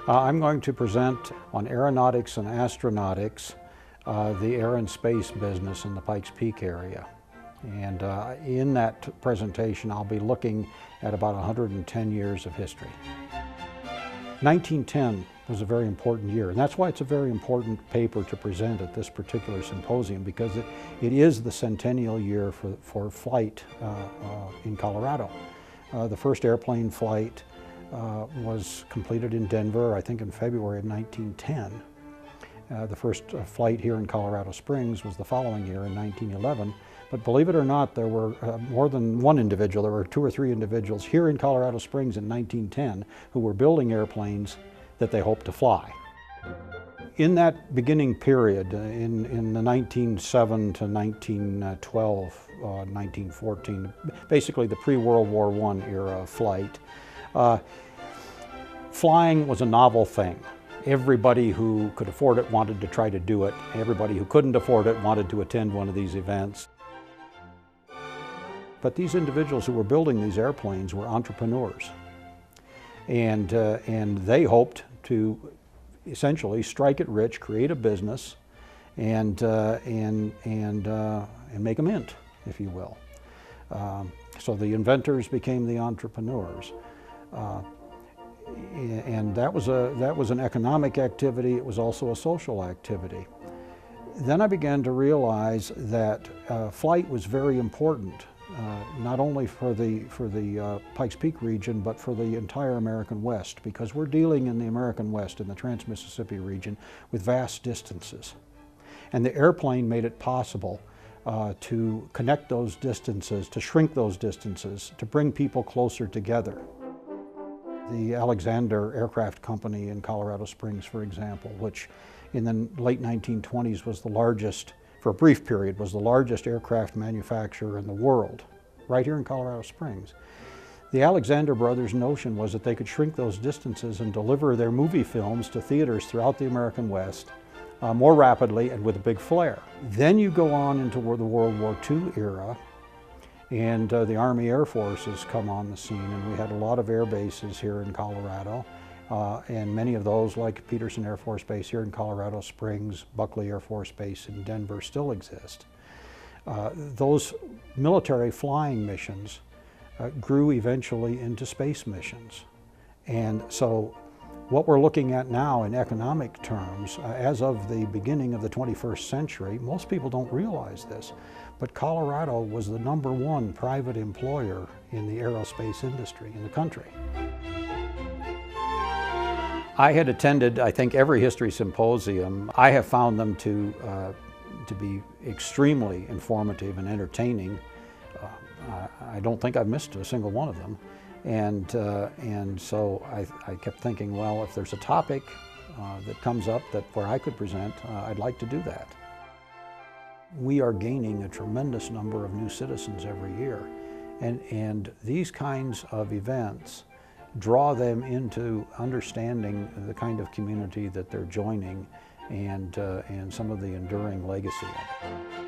I'm going to present on aeronautics and astronautics, the air and space business in the Pikes Peak area. And in that presentation, I'll be looking at about 110 years of history. 1910 was a very important year, and that's why it's a very important paper to present at this particular symposium, because it is the centennial year for flight in Colorado. The first airplane flight was completed in Denver, I think in February of 1910. The first flight here in Colorado Springs was the following year in 1911. But believe it or not, there were more than one individual. There were 2 or 3 individuals here in Colorado Springs in 1910 who were building airplanes that they hoped to fly. In that beginning period, in the 1907 to 1912, 1914, basically the pre-World War I era of flight, flying was a novel thing. Everybody who could afford it wanted to try to do it. Everybody who couldn't afford it wanted to attend one of these events. But these individuals who were building these airplanes were entrepreneurs. And they hoped to essentially strike it rich, create a business, and make a mint, if you will. So the inventors became the entrepreneurs. And that was an economic activity. It was also a social activity. Then I began to realize that flight was very important, not only for the Pikes Peak region, but for the entire American West, because we're dealing in the American West, in the Trans-Mississippi region, with vast distances. And the airplane made it possible to connect those distances, to shrink those distances, to bring people closer together. The Alexander Aircraft Company in Colorado Springs, for example, which in the late 1920s was the largest, for a brief period, was the largest aircraft manufacturer in the world, right here in Colorado Springs. The Alexander brothers' notion was that they could shrink those distances and deliver their movie films to theaters throughout the American West more rapidly and with a big flare. Then you go on into the World War II era, and the Army Air Forces come on the scene, and we had a lot of air bases here in Colorado, and many of those, like Peterson Air Force Base here in Colorado Springs, Buckley Air Force Base in Denver, still exist. Those military flying missions grew eventually into space missions. And so what we're looking at now in economic terms, as of the beginning of the 21st century, most people don't realize this, but Colorado was the #1 private employer in the aerospace industry in the country. I had attended, I think, every history symposium. I have found them to be extremely informative and entertaining. I don't think I've missed a single one of them. And so I kept thinking, well, if there's a topic that comes up where I could present, I'd like to do that. We are gaining a tremendous number of new citizens every year, and these kinds of events draw them into understanding the kind of community that they're joining and some of the enduring legacy of it.